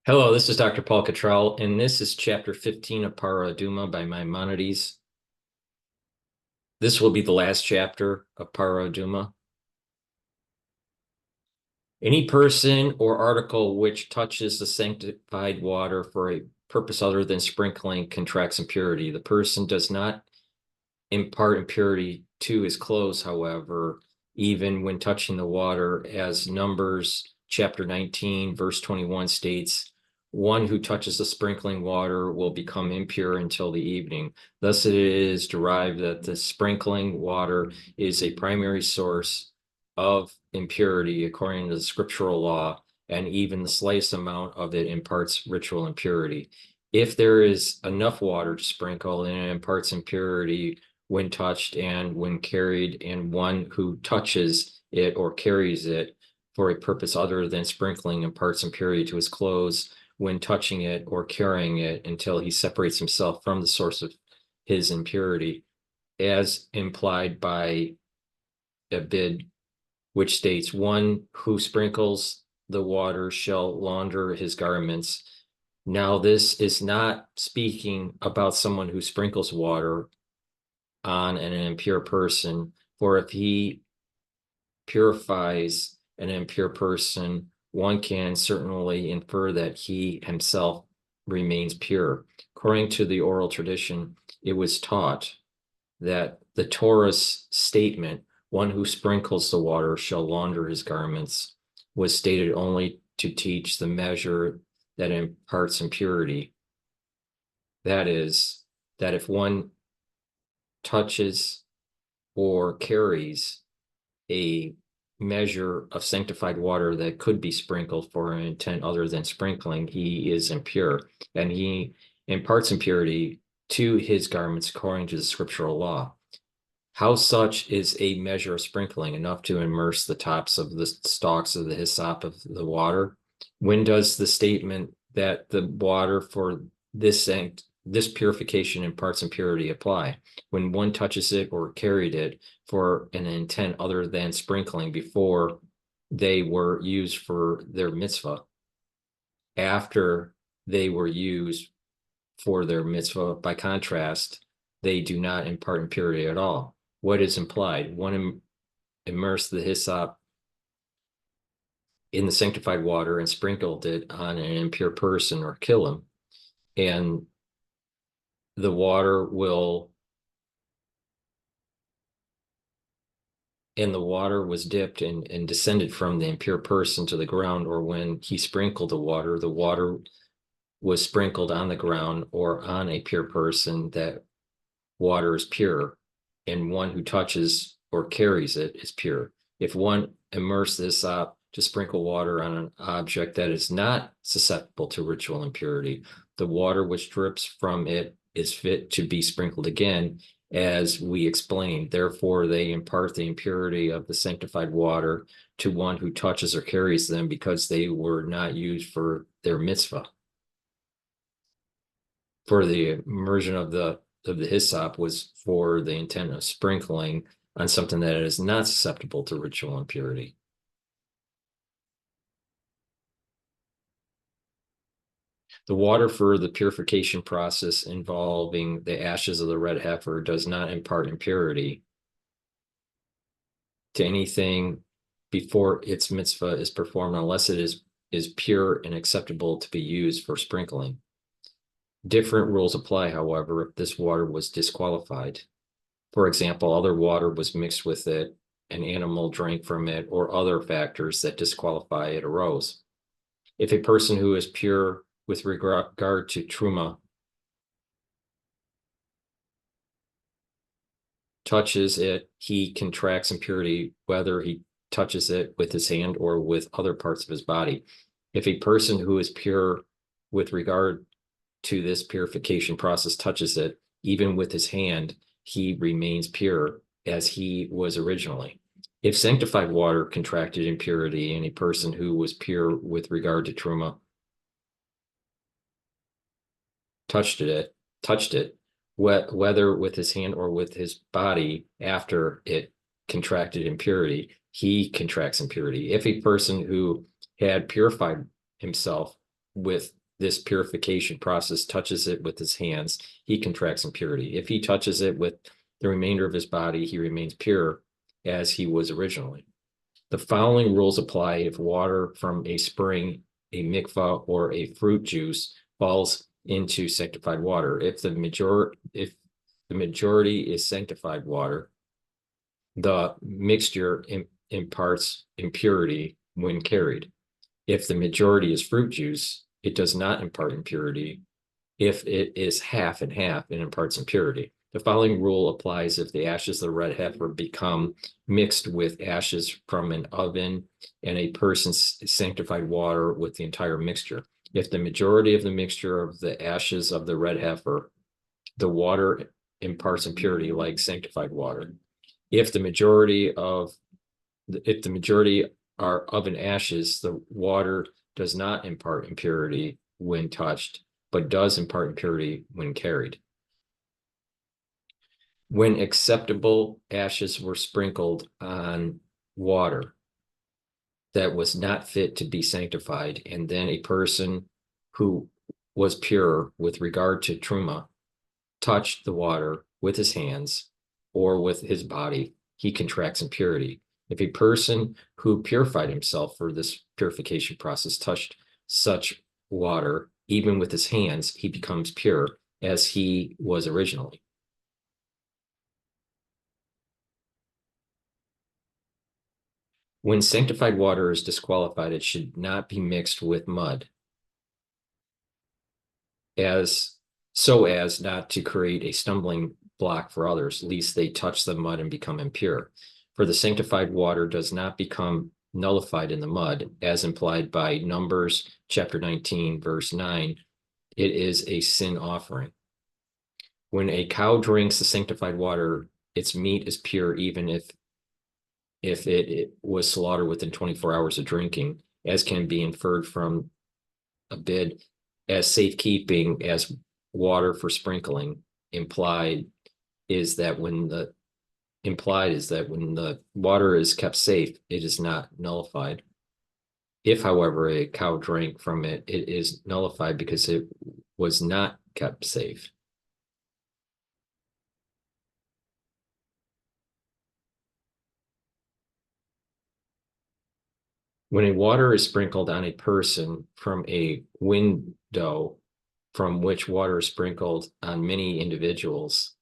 Hello, this is Dr. Paul Cottrell, and this is chapter 15 of Parah Adumah by Maimonides. This will be the last chapter of Parah Adumah. Any person or article which touches the sanctified water for a purpose other than sprinkling contracts impurity. The person does not impart impurity to his clothes, however, even when touching the water, as Numbers chapter 19, verse 21 states, one who touches the sprinkling water will become impure until the evening. Thus it is derived that the sprinkling water is a primary source of impurity according to the scriptural law, and even the slightest amount of it imparts ritual impurity. If there is enough water to sprinkle and it imparts impurity when touched and when carried, and one who touches it or carries it for a purpose other than sprinkling imparts impurity to his clothes when touching it or carrying it until he separates himself from the source of his impurity, as implied by a bid which states, one who sprinkles the water shall launder his garments. Now, this is not speaking about someone who sprinkles water on an impure person, for if he purifies an impure person, one can certainly infer that he himself remains pure. According to the oral tradition, it was taught that the Torah's statement, one who sprinkles the water shall launder his garments, was stated only to teach the measure that imparts impurity. That is, that if one touches or carries a measure of sanctified water that could be sprinkled for an intent other than sprinkling, he is impure, and he imparts impurity to his garments according to the scriptural law. How such is a measure of sprinkling enough to immerse the tops of the stalks of the hyssop of the water? When does the statement that the water for this purification imparts impurity apply? When one touches it or carried it for an intent other than sprinkling before they were used for their mitzvah. After they were used for their mitzvah, by contrast, they do not impart impurity at all. What is implied? One immersed the hyssop in the sanctified water and sprinkled it on an impure person or kill him, and the water was dipped and descended from the impure person to the ground, or when he sprinkled the water was sprinkled on the ground or on a pure person, that water is pure, and one who touches or carries it is pure. If one immerses this up to sprinkle water on an object that is not susceptible to ritual impurity, the water which drips from it is fit to be sprinkled again, as we explained. Therefore, they impart the impurity of the sanctified water to one who touches or carries them, because they were not used for their mitzvah. For the immersion of the hyssop was for the intent of sprinkling on something that is not susceptible to ritual impurity. The water for the purification process involving the ashes of the red heifer does not impart impurity to anything before its mitzvah is performed, unless it is pure and acceptable to be used for sprinkling. Different rules apply, however, if this water was disqualified. For example, other water was mixed with it, an animal drank from it, or other factors that disqualify it arose. If a person who is pure with regard to truma touches it, he contracts impurity, whether he touches it with his hand or with other parts of his body. If a person who is pure with regard to this purification process touches it, even with his hand, he remains pure as he was originally. If sanctified water contracted impurity and a person who was pure with regard to truma touched it, whether with his hand or with his body after it contracted impurity, he contracts impurity. If a person who had purified himself with this purification process touches it with his hands, he contracts impurity. If he touches it with the remainder of his body, he remains pure as he was originally. The following rules apply if water from a spring, a mikvah, or a fruit juice falls into sanctified water. If the majority is sanctified water, the mixture imparts impurity when carried. If the majority is fruit juice, it does not impart impurity. If it is half and half, it imparts impurity. The following rule applies if the ashes of the red heifer become mixed with ashes from an oven and a person's sanctified water with the entire mixture. If the majority of the mixture of the ashes of the red heifer, the water imparts impurity like sanctified water. If the majority are oven ashes, the water does not impart impurity when touched, but does impart impurity when carried. When acceptable ashes were sprinkled on water that was not fit to be sanctified, and then a person who was pure with regard to truma touched the water with his hands or with his body, he contracts impurity. If a person who purified himself for this purification process touched such water, even with his hands, he becomes pure as he was originally. When sanctified water is disqualified, it should not be mixed with mud, so as not to create a stumbling block for others, lest they touch the mud and become impure. For the sanctified water does not become nullified in the mud, as implied by Numbers chapter 19, verse 9. It is a sin offering. When a cow drinks the sanctified water, its meat is pure, even if it was slaughtered within 24 hours of drinking, as can be inferred from a bid as safekeeping as water for sprinkling. Implied is that when the water is kept safe, it is not nullified. If, however, a cow drank from it, it is nullified because it was not kept safe. When a water is sprinkled on a person from a window from which water is sprinkled on many individuals,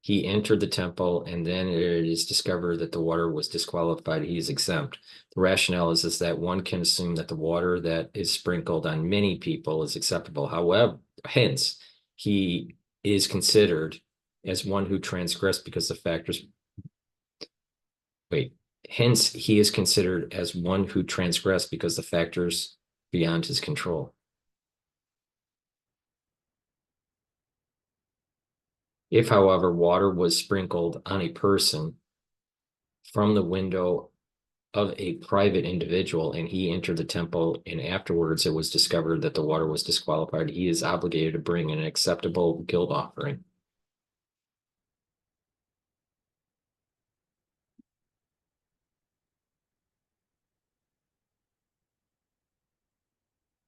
he entered the temple, and then it is discovered that the water was disqualified. He is exempt. The rationale is that one can assume that the water that is sprinkled on many people is acceptable. However, hence, he is considered as one who transgressed because the factors. Hence, he is considered as one who transgressed because the factors beyond his control. If, however, water was sprinkled on a person from the window of a private individual and he entered the temple and afterwards it was discovered that the water was disqualified, he is obligated to bring an acceptable guilt offering.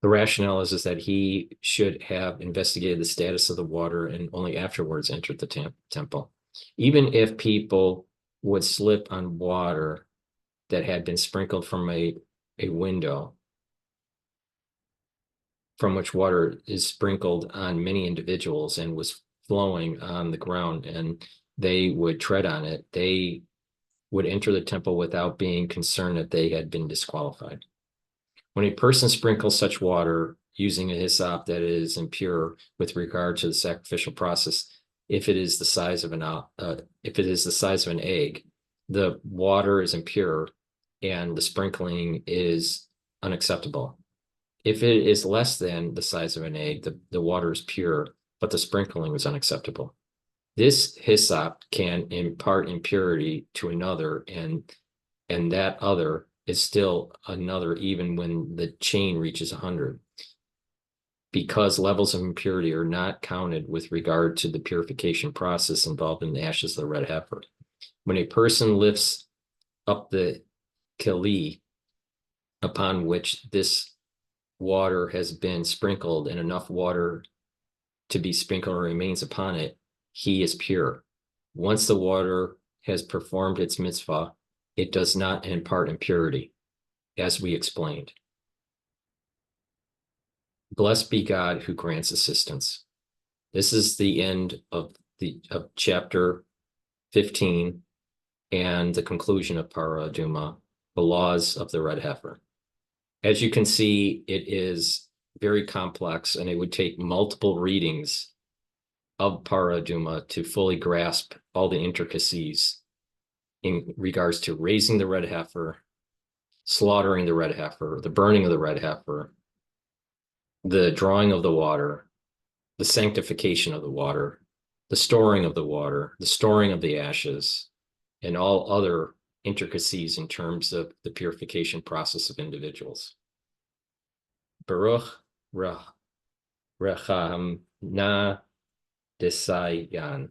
The rationale is that he should have investigated the status of the water and only afterwards entered the temple. Even if people would slip on water that had been sprinkled from a window from which water is sprinkled on many individuals and was flowing on the ground and they would tread on it, they would enter the temple without being concerned that they had been disqualified. When a person sprinkles such water using a hyssop that is impure with regard to the sacrificial process, if it is the size of an egg, the water is impure and the sprinkling is unacceptable. If it is less than the size of an egg, the water is pure, but the sprinkling is unacceptable. This hyssop can impart impurity to another, and that other is still another even when the chain reaches 100, because levels of impurity are not counted with regard to the purification process involved in the ashes of the red heifer. When a person lifts up the keli upon which this water has been sprinkled and enough water to be sprinkled remains upon it, he is pure. Once the water has performed its mitzvah, it does not impart impurity, as we explained. Blessed be God who grants assistance. This is the end of chapter 15 and the conclusion of Parah Adumah, the laws of the red heifer. As you can see, it is very complex, and it would take multiple readings of Parah Adumah to fully grasp all the intricacies in regards to raising the red heifer, slaughtering the red heifer, the burning of the red heifer, the drawing of the water, the sanctification of the water, the storing of the water, the storing of the ashes, and all other intricacies in terms of the purification process of individuals. Baruch Rechamna Desayan.